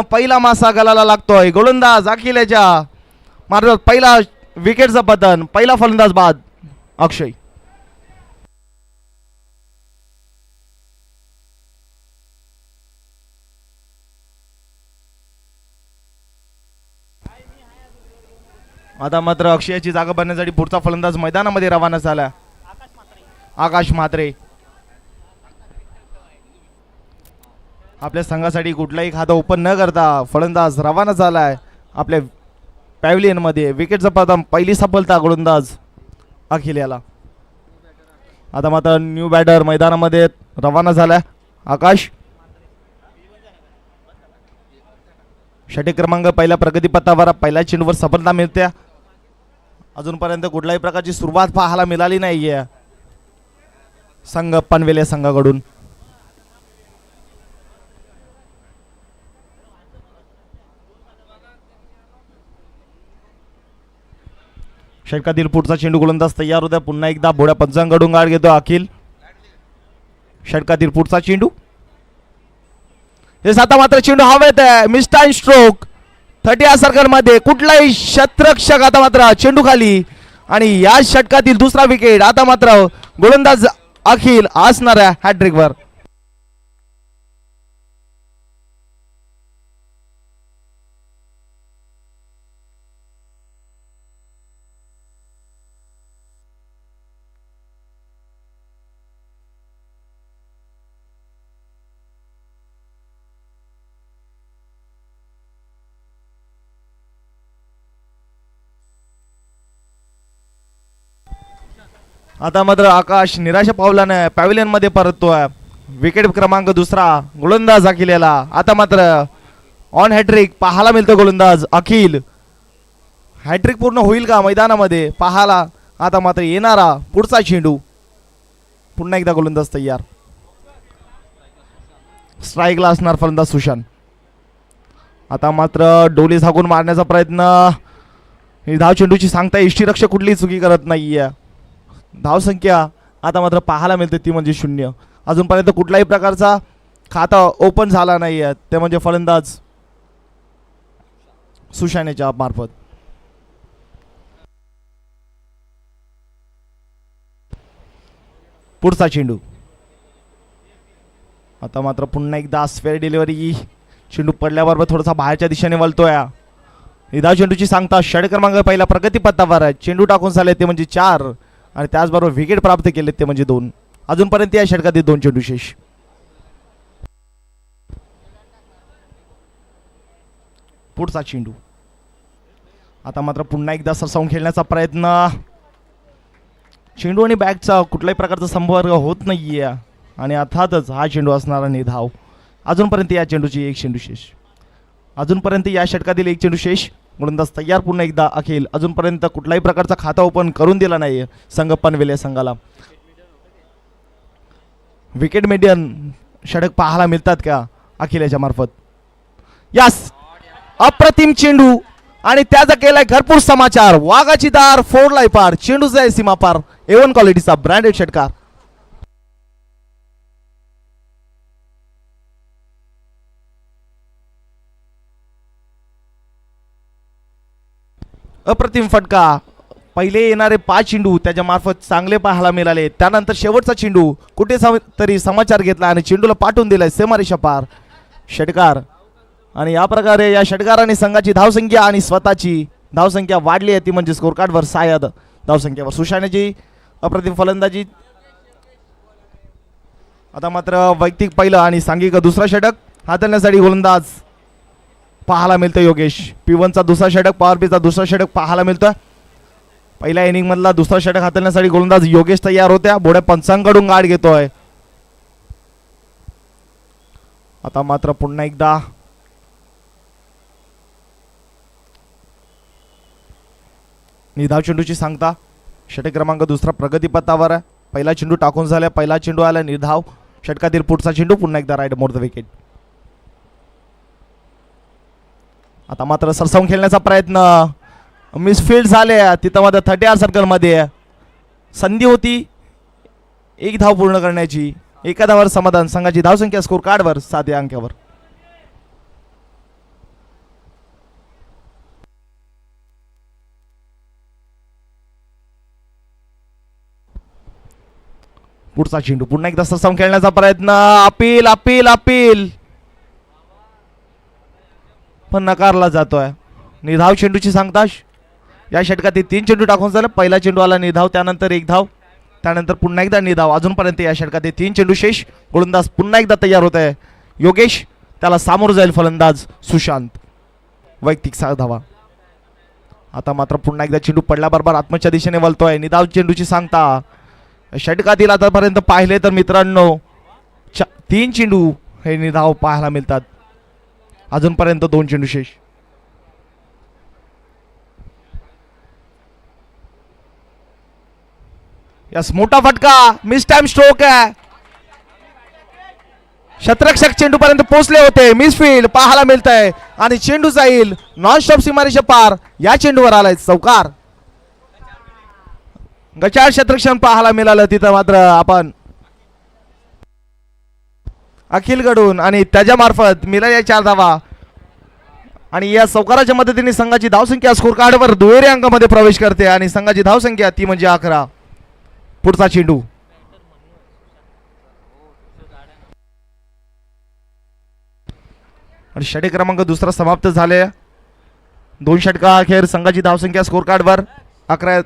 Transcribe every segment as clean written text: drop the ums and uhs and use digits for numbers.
पहिला मासा गलाला लागतोय. गोलंदाज अखिलेच्या मार्गात पहिला विकेटचं पतन. पहिला फलंदाज बाद अक्षय. आता मात्र अक्षयाची जागा बनण्यासाठी पुढचा फलंदाज मैदानामध्ये रवाना झाला. आकाश म्हात्रे आपल्या संघासाठी कुठलाही खातं ओपन न करता फलंदाज रवाना झालाय आपल्या पॅव्हलियन मध्ये. विकेटचा प्रथम पहिली सफलता गोलंदाज अखिल याला. आता मात्र न्यू बॅटर मैदानामध्ये रवाना झालाय आकाश. षटक क्रमांक पहिल्या प्रगतीपथावर पहिल्या चेंडूवर सफलता मिळते. अजूनपर्यंत कुठल्याही प्रकारची सुरुवात पाहायला मिळाली नाहीये संघ पनवेल संघाकडून. षटकातील पुढचा चेंडू गोलंदाज तयार होता. पुन्हा एकदा भोड्या पंचांकडून गाड घेतो अखिल. षटकातील पुढचा चेंडू हे साता मात्र चेंडू हवेत आहे. मिस्टाईन स्ट्रोक 30 सर्कल मध्ये कुठलाही शतरक्षक आता मात्र चेंडू खाली आणि या षटकातील दुसरा विकेट. आता मात्र गोलंदाज अखिल असणाऱ्या हॅट्रिक वर. आता मात्र आकाश निराशा पावलाने पॅव्हलियन मध्ये परततोय. विकेट क्रमांक दुसरा गोलंदाज अखिल याला. आता मात्र ऑन हॅट्रिक पाहायला मिळतं गोलंदाज अखिल. हॅट्रिक पूर्ण होईल का मैदानामध्ये पाहायला. आता मात्र येणारा पुढचा चेंडू पुन्हा एकदा गोलंदाज तयार. स्ट्राईकला असणार फलंदाज सुशांत. आता मात्र डोली झाकून मारण्याचा प्रयत्न. ही धाव चेंडूची सांगता यष्टीरक्षक कुठलीही चुकी करत नाहीये. धावसंख्या आता मात्र पाहायला मिळते ती म्हणजे 0. अजूनपर्यंत कुठल्याही प्रकारचा खाता ओपन झाला नाही आहे ते म्हणजे फलंदाज सुशानेच्या मार्फत. पुढचा चेंडू आता मात्र पुन्हा एकदा स्क्वेअर डिलिव्हरी. चेंडू पडल्याबरोबर थोडासा बाहेरच्या दिशेने वळतोय. धाव चेंडूची सांगता षटक क्रमांक पहिला प्रगतीपथावर आहे. चेंडू टाकून झाले ते म्हणजे 4 आणि त्याचबरोबर विकेट प्राप्त केले ते म्हणजे 2. अजूनपर्यंत या षटकातील 2 चेंडू शेष. पुढचा चेंडू आता मात्र पुन्हा एकदा सरसावून खेळण्याचा प्रयत्न. चेंडू आणि बॅटचा कुठल्याही प्रकारचा संपर्क होत नाहीये आणि अर्थातच हा चेंडू असणारा निर्धाव. अजूनपर्यंत या चेंडूची 1 चेंडू शेष. अजूनपर्यंत या षटकातील 1 चेंडू शेष. गोलंदाज तयार पुन्हा एकदा अखिल. अजूनपर्यंत कुठलाही प्रकारचा खाता ओपन करून दिला नाही संघ पनवेल संघाला. विकेट मीडियन षटक पाहायला मिळतात का अखिलेच्या मार्फत. यास अप्रतिम चेंडू आणि त्याचा केलाय भरपूर समाचार. वाघाची दार 4 लाई पार. चेंडूचा आहे सीमा पार. A1 क्वालिटीचा ब्रँडेड षटकार. अप्रतिम फटका. पहिले येणारे 5 चेंडू त्याच्या मार्फत चांगले पाहायला मिळाले. त्यानंतर शेवटचा चेंडू कुठे तरी समाचार घेतला आणि चेंडूला पाठवून दिलाय सीमारेषा पार. षटकार आणि या प्रकारे या षटकाराने संघाची धावसंख्या आणि स्वतःची धावसंख्या वाढली आहे ती म्हणजे स्कोर कार्डवर 6 धावसंख्येवर. सुशानेची अप्रतिम फलंदाजी. आता मात्र वैयक्तिक पहिलं आणि सांघिक दुसरा षटक हाताळण्यासाठी गोलंदाज पाहायला मिळतं योगेश. P1चा दुसरा षटक पॉवर प्लेचा दुसरा षटक पाहायला मिळतं. पहिल्या इनिंग मधला दुसरा षटक हाताळण्यासाठी गोलंदाज योगेश तयार होत्या. भोड्या पंचांकडून गाड घेतोय. आता मात्र पुन्हा एकदा निधाव चेंडूची सांगता षटक क्रमांक दुसरा प्रगतीपथावर आहे. पहिला चेंडू टाकून झाला. पहिला चेंडू आला निर्धाव. षटकातील पुढचा चेंडू पुन्हा एकदा राईट मोर द विकेट. आता मात्र सरसावून खेळण्याचा प्रयत्न. मिसफील्ड झाले तिथं मात्र 30 सर्कल मध्ये संधी होती 1 धाव पूर्ण करण्याची. एका धावावर समाधान. संघाची धावसंख्या स्कोर कार्डवर 7 अंकावर. पुढचा चेंडू पुन्हा एकदा सम खेळण्याचा प्रयत्न. अपील अपील अपील पण नकारला जातोय. निधाव चेंडूची सांगता. या षटकात 3 चेंडू टाकून झालं. पहिला चेंडू आला निधाव, त्यानंतर 1 धाव, त्यानंतर पुन्हा एकदा निधाव. अजूनपर्यंत या षटकात 3 चेंडू शेष. गोलंदाज पुन्हा एकदा तयार होत आहे. योगेश, त्याला सामोर जाईल फलंदाज सुशांत. वैयक्तिक 6 धावा. आता मात्र पुन्हा एकदा चेंडू पडल्याबरोबर आत्मच्या दिशेने वळतोय. निधाव चेंडूची सांगता. षटकातील आतापर्यंत पाहिले तर मित्रांनो 3 चेंडू हे निधाव पाहायला मिळतात. अजूनपर्यंत 2 चेंडू शेष. यस, मोठा फटका, मिस टाइम स्ट्रोक आहे. शतरक्षक चेंडू पर्यंत पोहोचले होते. मिसफील्ड पाहायला मिळत आहे आणि चेंडू जाईल नॉन स्टॉप सीमारेषा पार. या चेंडूवर आलाय चौकार. गचाळ क्षेत्रक्षण पाहायला मिळालं तिथं. मात्र आपण अखिलकडून आणि त्याच्या मार्फत मिळाल्या 4 धावा आणि या चौकाराच्या मदतीने संघाची धावसंख्या स्कोर कार्डवर दुहेरी अंकामध्ये प्रवेश करते आणि संघाची धावसंख्या ती म्हणजे 11. पुढचा चेंडू आणि षटक क्रमांक दुसरा समाप्त झाले. 2 षटका अखेर संघाची धावसंख्या स्कोर कार्डवर 11.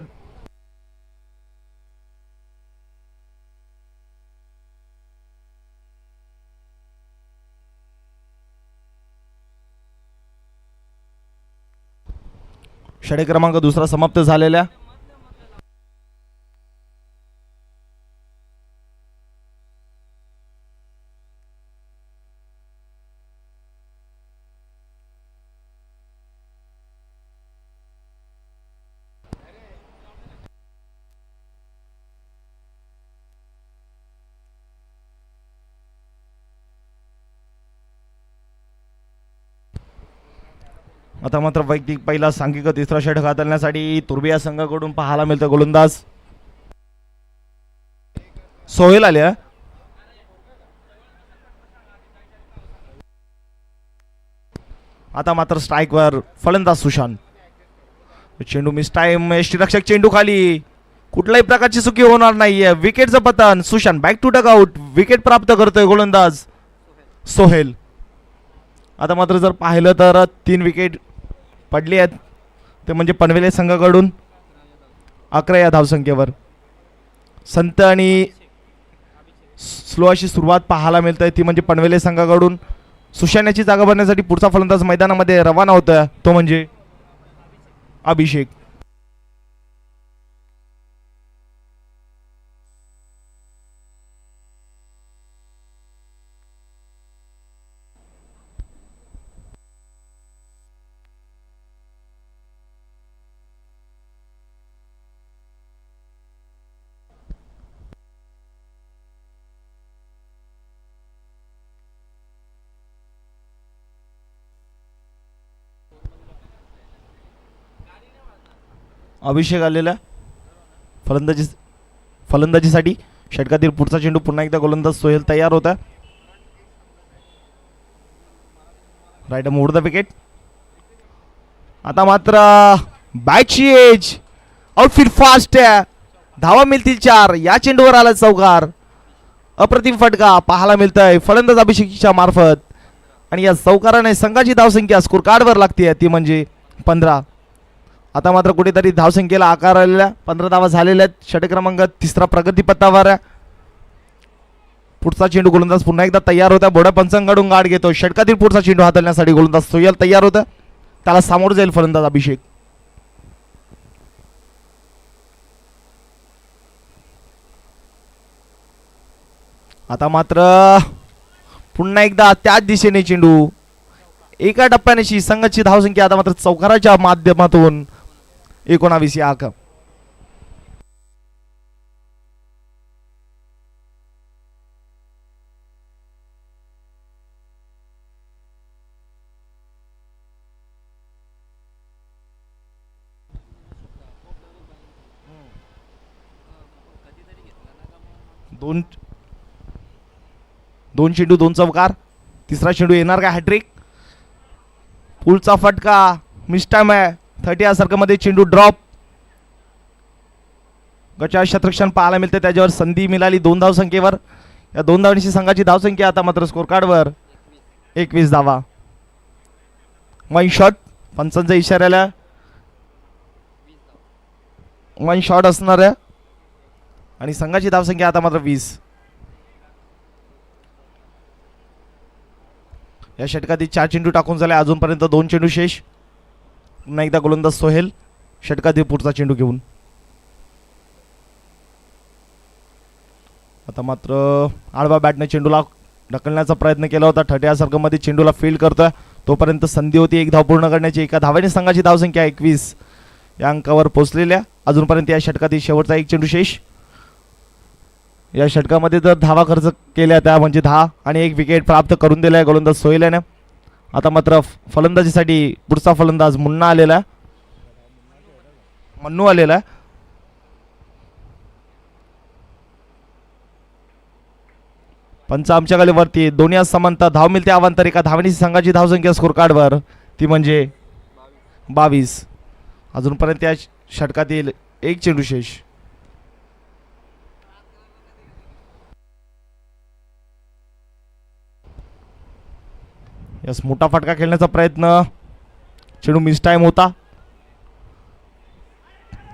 षटक क्रमांक दुसरा समाप्त झालेल्या. आता मात्र वैयक्तिक पहिला सांघिक तिसरा षटक हाताळण्यासाठी तुर्बिया संघाकडून पाहायला मिळतं गोलंदाज सोहेल आले. आता मात्र स्ट्राईकवर फलंदाज सुशांत. चेंडू मिस टाइम. यष्टीरक्षक चेंडू खाली. कुठल्याही प्रकारची चुकी होणार नाहीये. विकेटचं पतन. Sushant back to dugout. Wicket प्राप्त करतोय गोलंदाज सोहेल. आता मात्र जर पाहिलं तर 3 विकेट पडली आहेत. ते म्हणजे पनवेले संघाकडून 11 या धावसंख्येवर. संत आणि स्लो अशी सुरुवात पाहायला मिळते ती म्हणजे पनवेले संघाकडून. सुशांतची जागा भरण्यासाठी पुढचा फलंदाज मैदानामध्ये रवाना होतोय तो म्हणजे अभिषेक. अभिषेक आलेला फलंदाजीसाठी. षटकातील पुढचा चेंडू पुन्हा एकदा गोलंदाज सोहेल तयार होता. Right mode the wicket. आता मात्र बॅटची एज. आउटफील्ड फास्ट आहे. धावा मिळतील 4. या चेंडूवर आला चौकार. अप्रतिम फटका पाहायला मिळतोय फलंदाज अभिषेकच्या मार्फत आणि या चौकाराने संघाची धावसंख्या स्कोर कार्डवर लागते ती म्हणजे 15. आता मात्र कुठेतरी धावसंख्येला आकार आलेला. 15 धावा झालेल्या आहेत. षटक क्रमांक तिसरा प्रगतीपथावर. पुढचा चेंडू गोलंदाज पुन्हा एकदा तयार होता. बोड्या पंचांकडून गाठ घेतो. षटकातील पुढचा चेंडू हाताळण्यासाठी गोलंदाज सोहेल तयार होता. त्याला सामोर जाईल फलंदाज अभिषेक. आता मात्र पुन्हा एकदा त्याच दिशेने चेंडू. एका टप्प्याने संघाची धावसंख्या आता मात्र चौकाराच्या माध्यमातून 19 या आक. दोन चेंडू 2 चौकार. तिसरा चेंडू येणार का हॅट्रिक. पुलचा फटका मिस टाइम आहे. 30 या सर्कलमध्ये चेंडू ड्रॉप. गचाळ शतरक्षण पाहायला मिळते, त्याच्यावर संधी मिळाली 2 धावसंख्येवर. या 2 धावांची संघाची धावसंख्या आता मात्र स्कोर कार्डवर 21 धावा. वन शॉट पंचांच्या इशाऱ्याला वन शॉट असणार आहे आणि संघाची धावसंख्या आता मात्र 20. या षटकात 4 चेंडू टाकून झाले, अजूनपर्यंत 2 चेंडू शेष. पुन्हा एकदा गोलंदाज सोहेल षटकातील पुढचा चेंडू घेऊन. आता मात्र आडवा बॅटने चेंडूला ढकलण्याचा प्रयत्न केला होता. ठट्या सर्कलमध्ये चेंडूला फील्ड करतोय, तोपर्यंत संधी होती 1 धाव पूर्ण करण्याची. एका धावेने संघाची धावसंख्या 21 या अंकावर पोहोचलेल्या. अजूनपर्यंत या षटकातील शेवटचा 1 चेंडू शेष. या षटकामध्ये जर धावा खर्च केल्या त्या म्हणजे 10 आणि 1 विकेट प्राप्त करून दिलाय गोलंदाज सोहेल याने. आता मात्र फलंदाजीसाठी पुढचा फलंदाज मन्नू आलेला आहे. पंच आमच्या गालीवरती दोन्ही समांतर धाव मिळते अवांतर. एका धावणीची संघाची धावसंख्या स्कोर कार्डवर ती म्हणजे 22. अजूनपर्यंत या षटकातील 1 चेंडू शेष. यस मोठा फटका खेळण्याचा प्रयत्न, चेंडू मिस टाइम होता.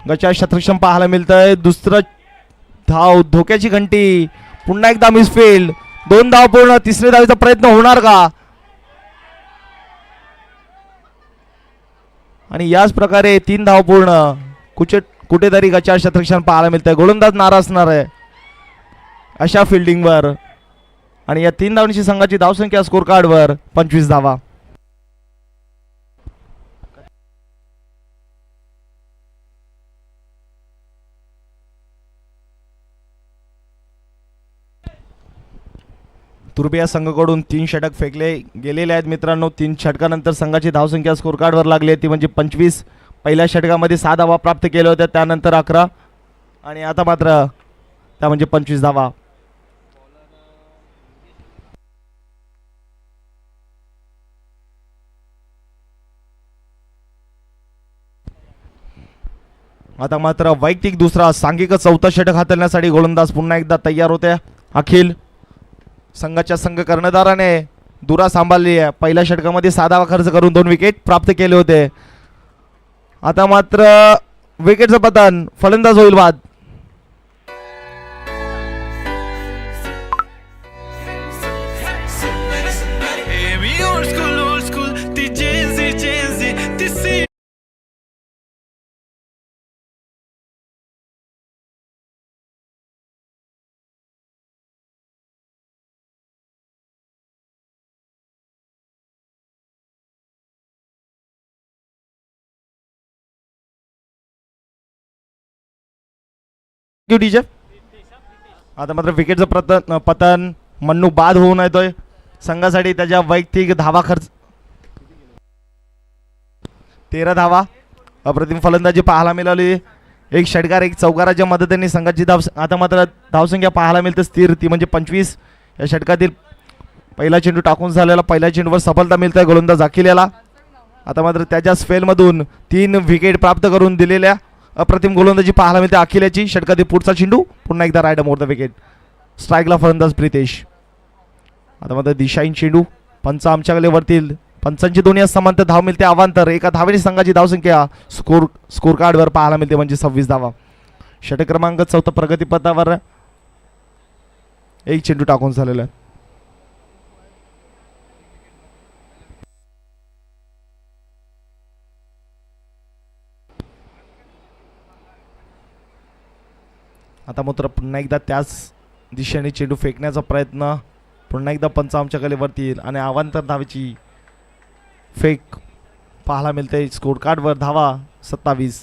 गचाळ शतरक्षण पाहायला मिळतंय. दुसरं धाव धोक्याची घंटी, पुन्हा एकदा मिसफील्ड. 2 धाव पूर्ण, तिसऱ्या धावेचा प्रयत्न होणार का? आणि याच प्रकारे 3 धाव पूर्ण. कुठेतरी गचाळ शतरक्षण पाहायला मिळतंय. गोलंदाज नाराज असणार आहे अशा फिल्डिंगवर. आणि या 3 धावांची संघाची धावसंख्या स्कोर कार्डवर 25 धावा. तुर्बे या संघाकडून 3 षटक फेकले गेलेले आहेत मित्रांनो. 3 षटकानंतर संघाची धावसंख्या स्कोर कार्डवर लागली ती म्हणजे 25. पहिल्या षटकामध्ये 6 धावा प्राप्त केल्या होत्या, त्यानंतर 11 आणि आता मात्र त्या म्हणजे 25 धावा. आता मात्र वैयक्तिक दुसरा सांघिक चौथा षटक हाताळण्यासाठी गोलंदाज पुन्हा एकदा तयार होते. अखिल संघाच्या संघ कर्णधाराने दुरा सांभाळली आहे. पहिल्या षटकामध्ये 6 धावा खर्च करून 2 विकेट प्राप्त केले होते. आता मात्र विकेटचं पतन, फलंदाज होईल बाद. आता मात्र विकेटचं पतन, मन्नू बाद होऊन येतोय. संघासाठी त्याच्या वैयक्तिक धावा खर्च 13 धावा. अप्रतिम फलंदाजी पाहायला मिळाली. 1 षटकार 1 चौकाराच्या मदतीने संघाची आता मात्र धावसंख्या पाहायला मिळते स्थिर ती म्हणजे 25. या षटकातील पहिला चेंडू टाकून झालेला, पहिल्या चेंडूवर सफलता मिळते गोलंदाज अखिल याला. आता मात्र त्याच्या स्पेलमधून 3 विकेट प्राप्त करून दिलेल्या अप्रतिम गोलंदाजी पाहायला मिळते अखिल्याची. षटकातील पुढचा चेंडू पुन्हा एकदा राईट मोर द विकेट. स्ट्राईकला फलंदाज प्रितेश. आता मात्र दिशाहीन चेंडू, पंच आमच्या गलेवरतील. पंचांची दोन्ही समांतर धाव मिळते अवांतर. एका धावेने संघाची धावसंख्या स्कोर कार्डवर पाहायला मिळते म्हणजे 26 धावा. षटक क्रमांक 4 प्रगतीपथावर 1 चेंडू टाकून झालेला आहे. आता मात्र पुन्हा एकदा त्याच दिशेने चेंडू फेकण्याचा प्रयत्न. पुन्हा एकदा पंच आमच्या गलेवरती येईल आणि अवांतर धावेची फेक पाहायला मिळते. स्कोर कार्डवर धावा 27.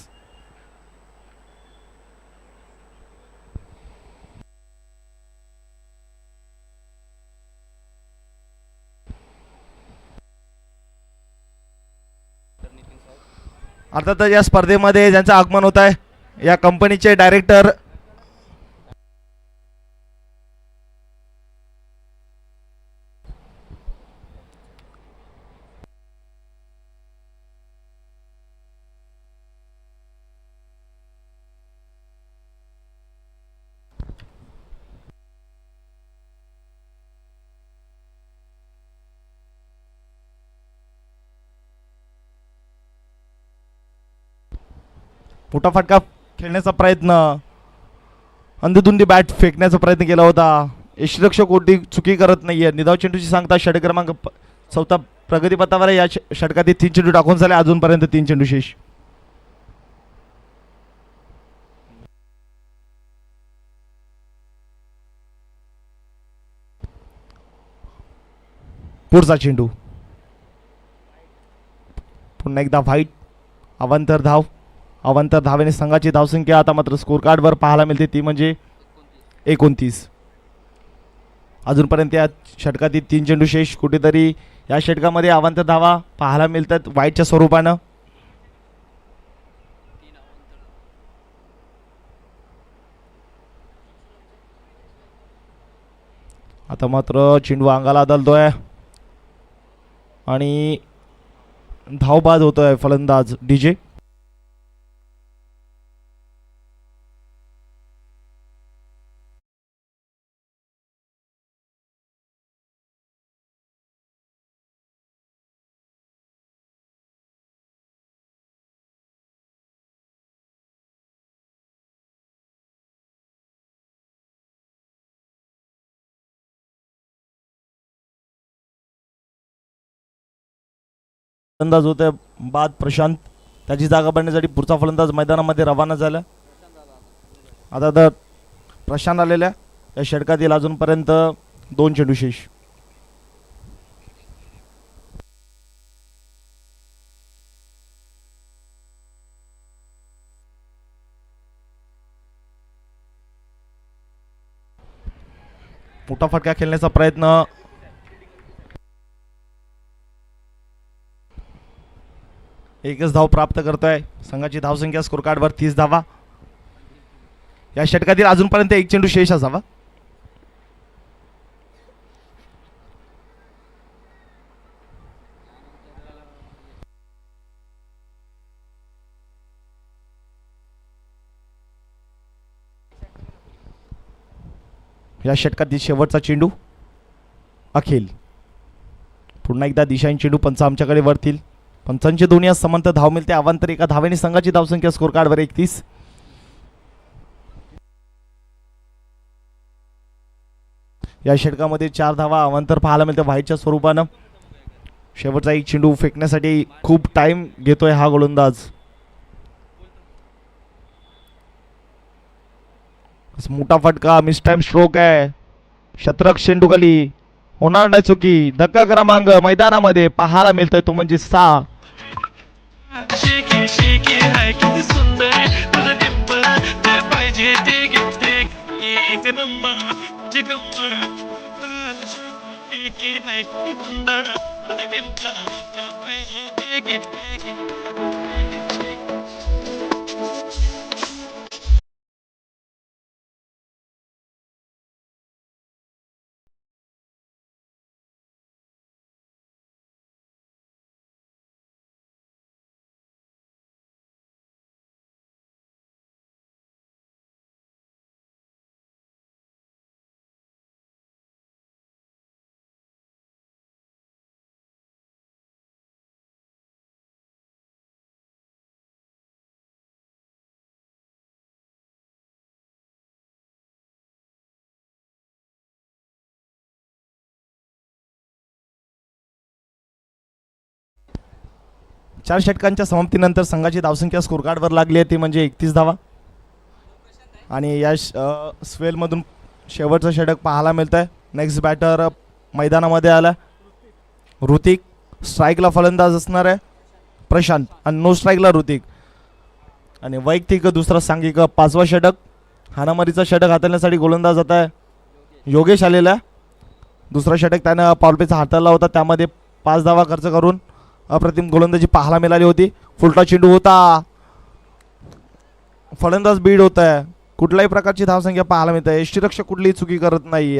अर्थातच या स्पर्धेमध्ये ज्यांचं आगमन होत आहे या कंपनीचे डायरेक्टर मोठा फटका खेळण्याचा प्रयत्न, अंधधुंदी बॅट फेकण्याचा प्रयत्न केला होता. यष्टिरक्षक कोणती चुकी करत नाहीये. निधाव चेंडूची सांगता षटक क्रमांक 4 प्रगतीपथावर या षटकात 3 चेंडू टाकून झाले. अजूनपर्यंत 3 चेंडू शेष. पुढचा चेंडू पुन्हा एकदा व्हाईट. अवांतर धाव. अवांतर धावेने संघाची धावसंख्या आता मात्र स्कोर कार्डवर पाहायला मिळते ती म्हणजे 29. अजूनपर्यंत या षटकातील 3 चेंडू शेष. कुठेतरी या षटकामध्ये अवांतर धावा पाहायला मिळतात व्हाईटच्या स्वरूपानं. आता मात्र चेंडू अंगाला आदळतोय आणि धावबाद होतोय फलंदाज डीजे. फलंदाज होते बाद प्रशांत. त्याची जागा भरण्यासाठी पुढचा फलंदाज मैदानामध्ये रवाना झाला. आता तर प्रशांत आलेल्या या षटकातील अजूनपर्यंत 2 चेंडू शेष. मोठा फटका खेळण्याचा प्रयत्न. एकच धाव प्राप्त करतोय संघाची धावसंख्या स्कोर कार्डवर 30 धावा. या षटकातील अजूनपर्यंत 1 चेंडू शेष असावा. या षटकातील शेवटचा चेंडू अखिल. पुन्हा एकदा दिशांनी चेंडू पंच आमच्याकडे वरतील. पंचांचे दोन्ही समांतर धाव मिळते. अवांतर एका धावेने संघाची धावसंख्या स्कोर कार्डवर 31. या षटकामध्ये 4 धावा अवांतर पाहायला मिळते व्हाईटच्या स्वरूपानं. शेवटचा एक चेंडू फेकण्यासाठी खूप टाइम घेतोय हा गोलंदाज. मोठा फटका मिस टाइम स्ट्रोक आहे. शतरक चेंडू खाली होणार नाही चुकी. धक्का क्रमांक मैदानामध्ये पाहायला मिळतोय तो म्हणजे 6. शेकी शेकी हाय किती सुंदर तुझं डिंपल ते पाहिजे ते घेते एक नंबर चिकंबर शेकी हाय किती सुंदर तुझं डिंपल ते पाहिजे ते घेते. चार षटकांच्या समाप्तीनंतर संघाची धावसंख्या स्कोर कार्डवर लागली आहे ती म्हणजे 31 धावा. आणि या स्वेलमधून शेवटचं षटक पाहायला मिळतं आहे. नेक्स्ट बॅटर मैदानामध्ये आला ऋतिक. स्ट्राईकला फलंदाज असणार आहे प्रशांत आणि नो स्ट्राईकला ऋतिक. आणि वैयक्तिक दुसरा सांघिक 5वा षटक. हाणामारीचा षटक हाताळण्यासाठी गोलंदाज आता आहे योगेश आलेला. दुसरा षटक त्यानं पावलपेचा हाताळला होता त्यामध्ये 5 धावा खर्च करून अप्रतिम गोलंदाजी पाहायला मिळाली होती. फुलटा चेंडू होता. फलंदाज बीड होत आहे. कुठल्याही प्रकारची धावसंख्या पाहायला मिळते. यष्टिरक्षक कुठलीही चुकी करत नाही.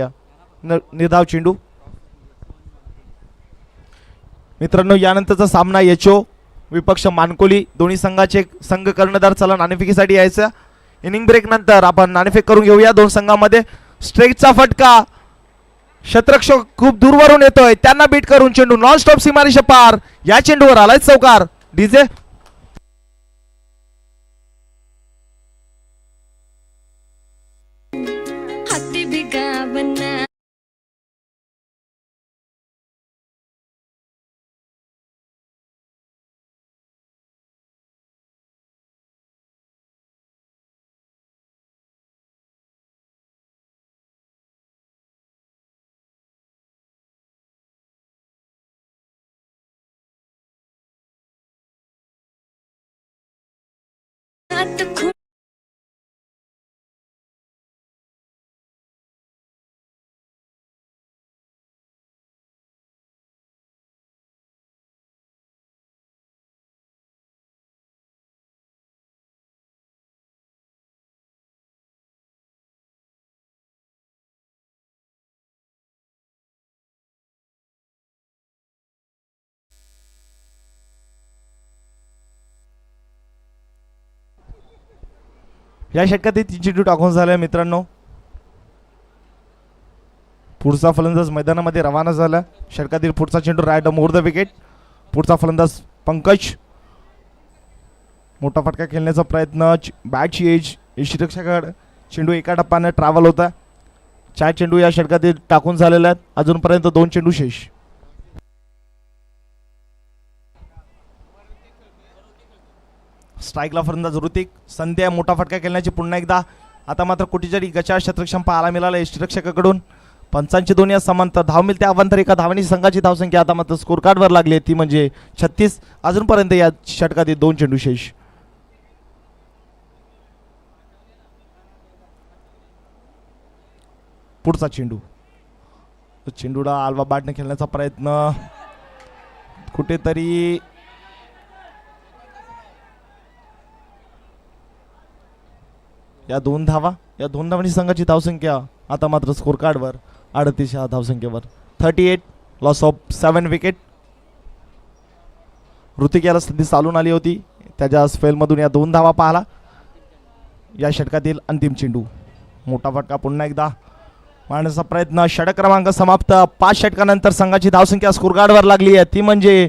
निर्धाव चेंडू. मित्रांनो यानंतरचा सामना एचओ विपक्ष मानकोली. दोन्ही संघाचे संघ कर्णधार चला नाणेफेकीसाठी यायचं. इनिंग ब्रेक नंतर आपण नाणेफेक करून घेऊया दोन संघांमध्ये. स्ट्रेकचा फटका. शतरक्षक खूप दूरवरून येतोय त्यांना बीट करून चेंडू नॉन स्टॉप सीमारेषा पार. या चेंडूवर आलाय चौकार. डीजे मनात खूप या षटकात 3 चेंडू टाकून झाले मित्रांनो. पुढचा फलंदाज मैदानामध्ये रवाना झाला. षटकातील पुढचा चेंडू राईट मोर द विकेट. पुढचा फलंदाज पंकज. मोठा फटका खेळण्याचा प्रयत्न. बॅटची एज यष्टिरक्षकाकडे. चेंडू एका टप्प्याने ट्रॅव्हल होता. 4 चेंडू या षटकातील टाकून झालेले आहेत. अजूनपर्यंत 2 चेंडू शेष. स्ट्राईकला फलंदाज ऋतिक. संधी आहे मोठा फटका खेळण्याची पुन्हा एकदा. आता मात्र कोटीचारी गचाळ क्षेत्रक्षम पाहायला मिळाला यष्टिरक्षकाकडून. पंचांची दोन या समांतर धाव मिळते अवांतर एका धावांनी संघाची धावसंख्या आता मात्र स्कोर कार्डवर लागली आहे ती म्हणजे 36. अजूनपर्यंत या षटकातील 2 चेंडू शेष. पुढचा चेंडू. चेंडूला आलवा बॅटने खेळण्याचा प्रयत्न. कुठेतरी या 2 धावा. या 2 धावांनी संघाची धावसंख्या आता मात्र स्कोर कार्डवर 38 या धावसंख्येवर. 38. Loss of 7 wicket. ऋतिक याला संधी चालून आली होती. त्याच्या स्पेलमधून या 2 धावा पाहिला. या षटकातील अंतिम चेंडू. मोठा फटका पुन्हा एकदा मारण्याचा प्रयत्न. षटक क्रमांक समाप्त. 5 षटकानंतर संघाची धावसंख्या स्कोर कार्डवर लागली आहे ती म्हणजे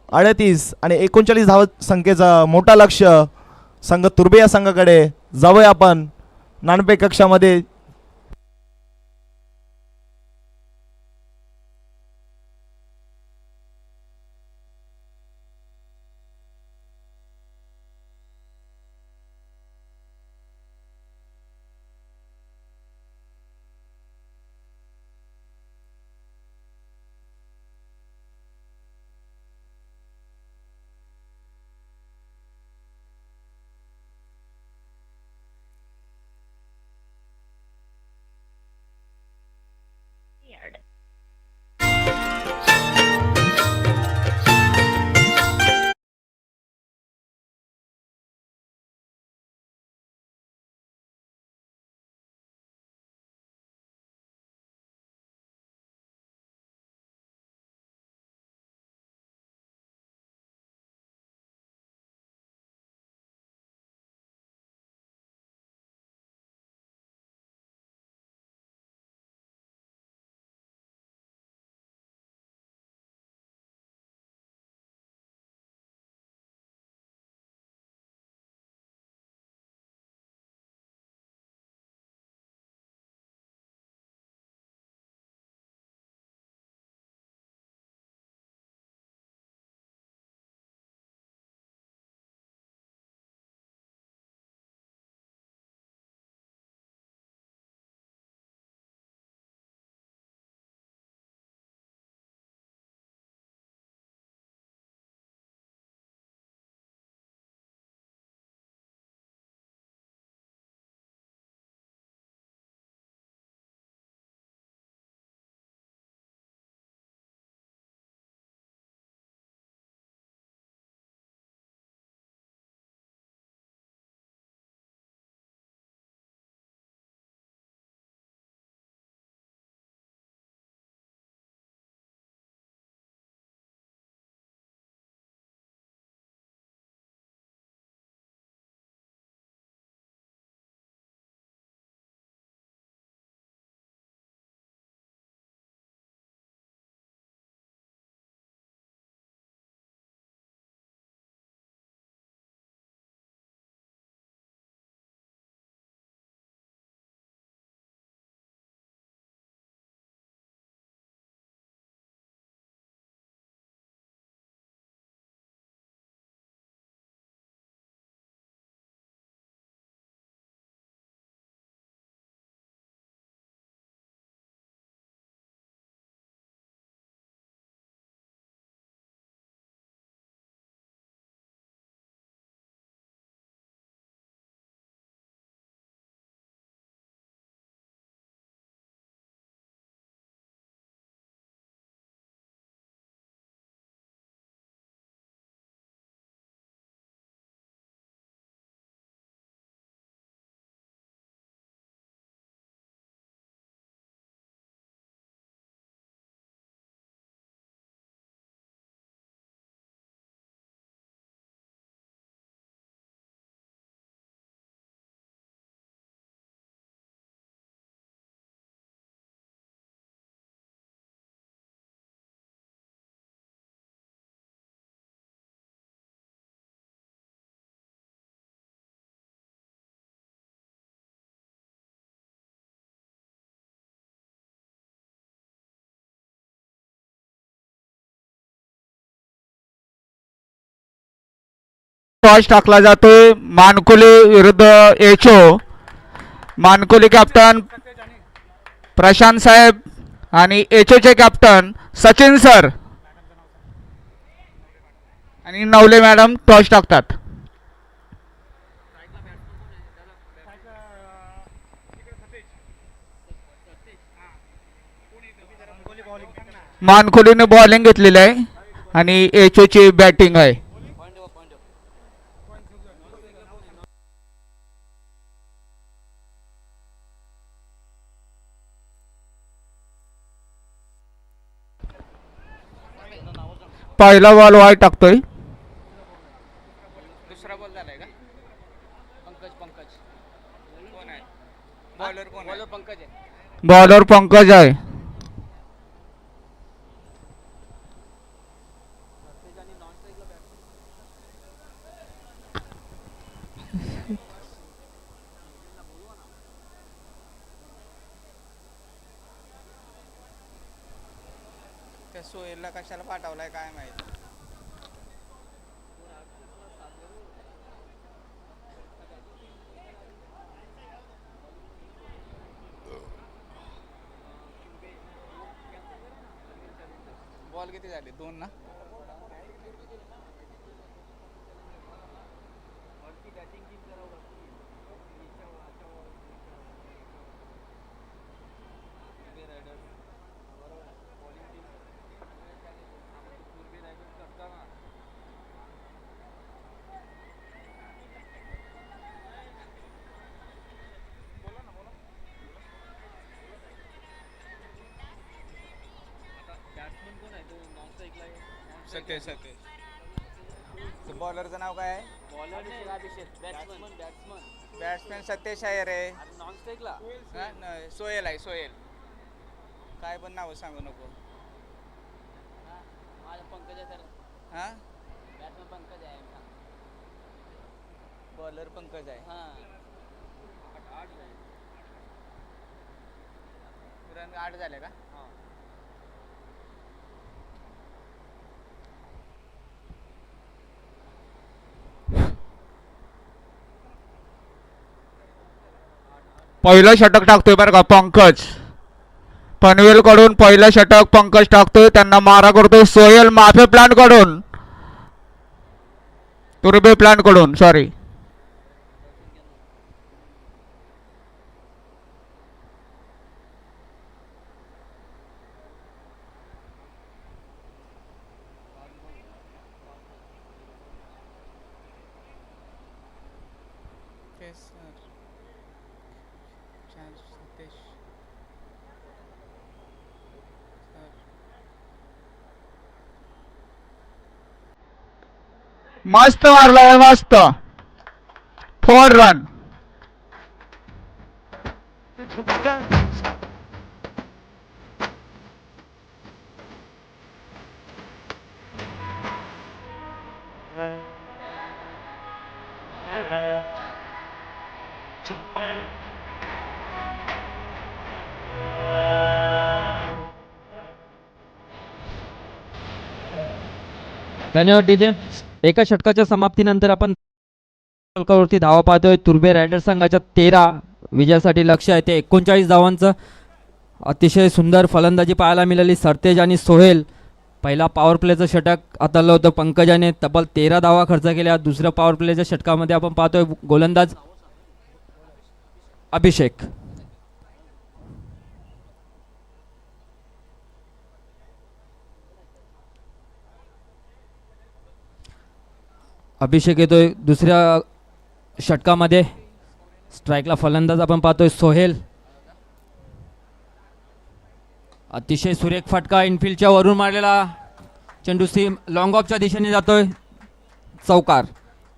38 आणि 39 धावसंख्येचं मोठा लक्ष संघ तुर्बे या संघाकडे. जाऊया आपण नाणेफेक कक्षामध्ये. टॉस टाकला जातोय मानकुली विरुद्ध एचओ. मानकुली कॅप्टन प्रशांत साहेब आणि एचओचे कॅप्टन सचिन सर आणि नवले मॅडम टॉस टाकतात. मानकुलीने बॉलिंग घेतलेली आहे आणि एचओची बॅटिंग आहे. पहिला बॉल वाईट टाकतोय. दुसरा बॉल झालाय का? पंकज कोण आहे? बॉलर कोण? बॉलर पंकज आहे. बॉलर पंकज आहे. त्या सोहेलला कशाला पाठवलाय काय माहिती. बॉल किती झाले? 2 ना. सतेश. बॉलरचं नाव काय आहे? बॅट्समॅन सतेश आहे रे. सोहेल आहे. सोहेल काय पण नाव सांगू नको. हा बॉलर पंकज आहे. रन 8 झाले का? पहिलं षटक टाकतोय बरं का पंकज. पनवेल कडून पहिलं षटक पंकज टाकतोय. त्यांना मारा करतोय सोहेल माफे प्लांट कडून. तुर्बे प्लांट कडून सॉरी. मस्त मारलाय मस्त. 4 रन. धन्यवाद डीजे. एका षटकाच्या समाप्तीनंतर आपण फलकावरती धावा पाहतोय. तुर्बे रायडर्स संघाच्या 13 विजयासाठी लक्ष आहे ते 39 धावांचं. अतिशय सुंदर फलंदाजी पाहायला मिळाली. सरतेज आणि सोहेल पहिला पॉवर प्लेचं षटक हाताळलं होतं पंकजाने. तब्बल 13 धावा खर्च केल्या. दुसऱ्या पॉवर प्लेच्या षटकामध्ये आपण पाहतोय गोलंदाज अभिषेक. अभिषेक येतोय दुसऱ्या षटकामध्ये. स्ट्राईकला फलंदाज आपण पाहतोय सोहेल. अतिशय सुरेख फटका इनफिल्डच्या वरून मारलेला चेंडू सीम लॉंग ऑफच्या दिशेने जातोय. चौकार.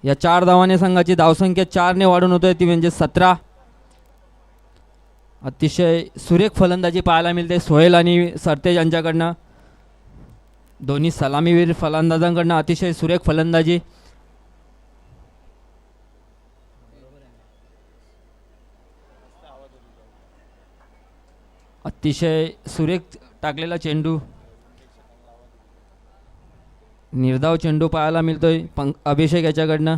या 4 धावाने संघाची धावसंख्या 4 ने वाढून होतोय ती म्हणजे 17. अतिशय सुरेख फलंदाजी पाहायला मिळते सोहेल आणि सरतेज यांच्याकडनं. दोन्ही सलामीवीर फलंदाजांकडनं अतिशय सुरेख फलंदाजी. अतिशय सुरेख टाकलेला चेंडू. निर्धाव चेंडू पाहायला मिळतोय अभिषेक याच्याकडनं.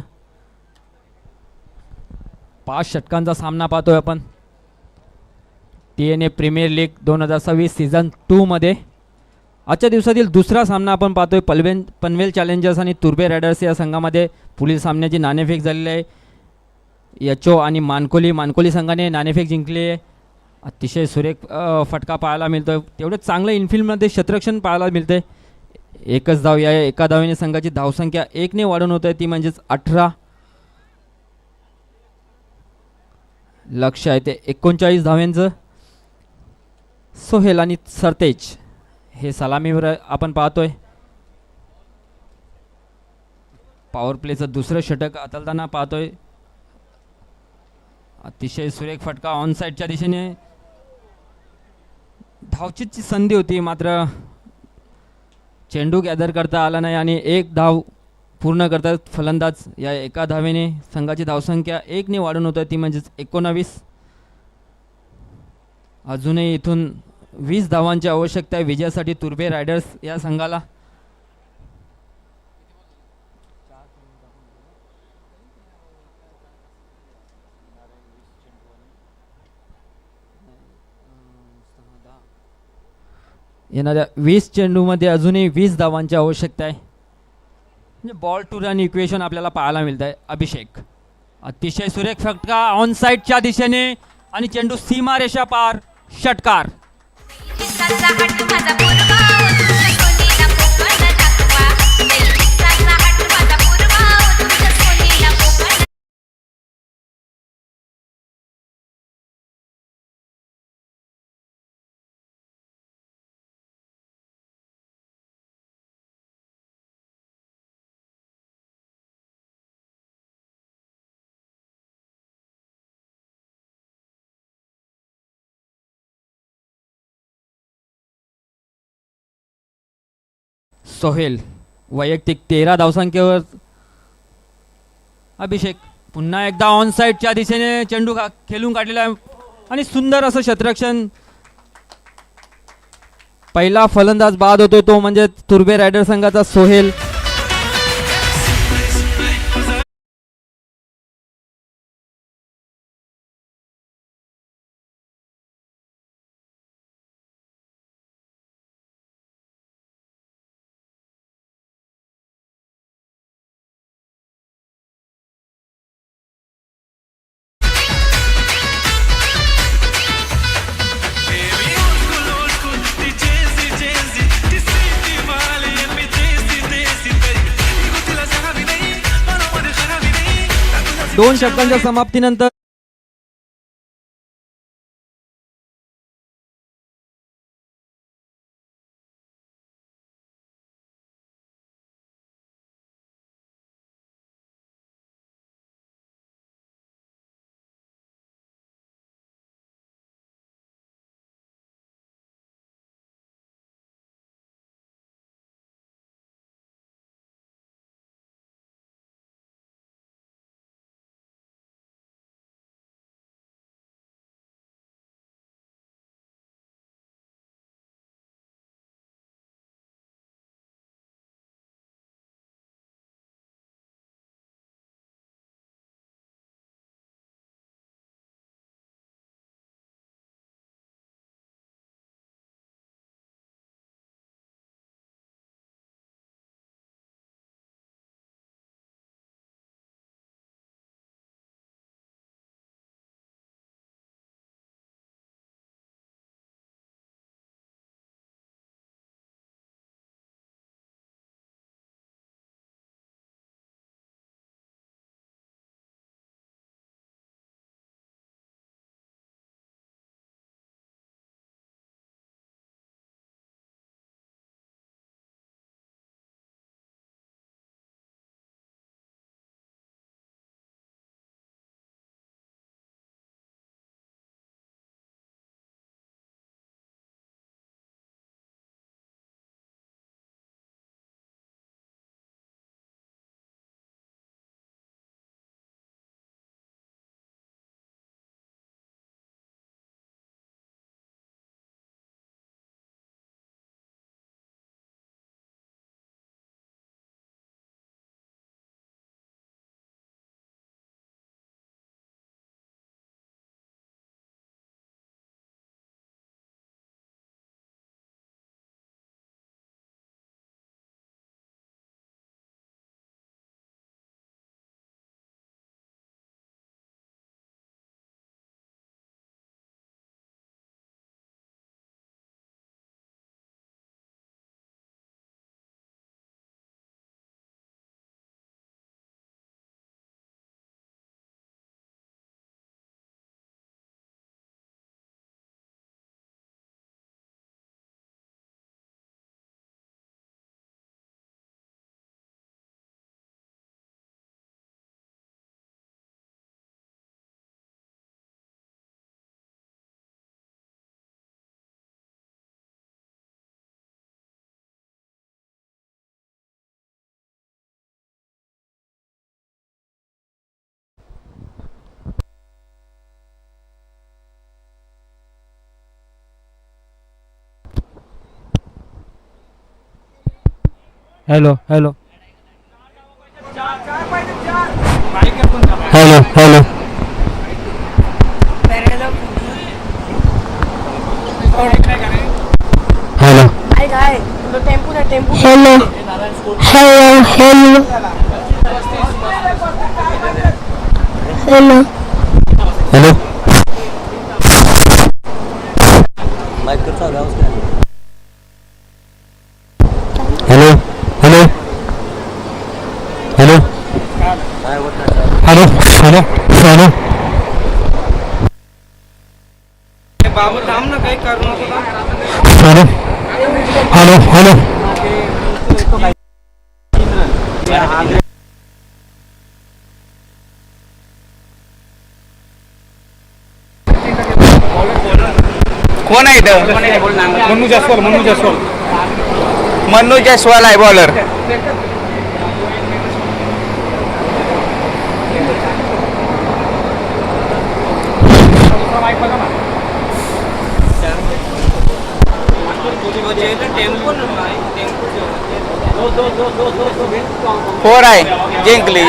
5 षटकांचा सामना पाहतोय आपण TNA प्रीमियर लीग 2026 सीझन 2 मध्ये. आजच्या दिवसातील दुसरा सामना आपण पाहतोय पनवेल चॅलेंजर्स आणि तुर्बे रायडर्स या संघामध्ये. पुढील सामन्याची नाणेफेक झालेली आहे. यचो आणि मानकोली संघाने नाणेफेक जिंकली आहे. अतिशय सुरेख फटका पाहायला मिळतोय. तेवढंच चांगलं इनफिल्डमध्ये क्षेत्ररक्षण पाहायला मिळते. एकच धाव या एका धावेने संघाची धावसंख्या 1 ने वाढून होत आहे, ती म्हणजेच 18. लक्ष आहे ते 39 धाव्यांचं. सोहेल आणि सरतेज हे सलामीवर आपण पाहतोय. पॉवर प्लेचं दुसरं षटक आतलताना पाहतोय. अतिशय सुरेख फटका ऑन साईडच्या दिशेने. धावचीची संधी होती, मात्र चेंडू गॅदर करता आला नाही आणि एक धाव पूर्ण करतात फलंदाज. या एका धावेने संघाची धावसंख्या 1 ने वाढून होत आहे, ती म्हणजेच 19. अजूनही इथून 20 धावांची आवश्यकता आहे विजयासाठी तुर्बे रायडर्स या संघाला. येणाऱ्या 20 चेंडूमध्ये अजूनही 20 धावांची आवश्यकता आहे. म्हणजे बॉल टू रन इक्वेशन आपल्याला पाहायला मिळत आहे. अभिषेक अतिशय सुरेख फटका ऑन साईडच्या दिशेने आणि चेंडू सीमारेषा पार. षटकार. सोहेल वैयक्तिक 13 धावसंख्येवर. अभिषेक पुन्हा एकदा ऑन साईडच्या दिशेने चेंडू खेळून काढलेला आहे आणि सुंदर असं क्षेत्ररक्षण. पहिला फलंदाज बाद होतो तो म्हणजे तुर्बे रायडर संघाचा सोहेल. दोन षटकांच्या समाप्तीनंतर hello hello hello hello hello Hello. Hello. Hello. Hello. Hello hello hello hello hello hello hello बाबू थांब ना, काही करू नको ना. हॅलो हॅलो हॅलो कोण आहे इथं? मन्नू जसवाल. मन्नू जयस्वाल आहे बॉलर. फोर आहे. जिंकली.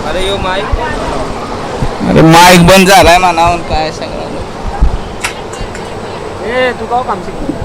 अरे यो माईक अरे माईक बंद झालाय म्हणावून काय सगळं. तू का काम शिकतो?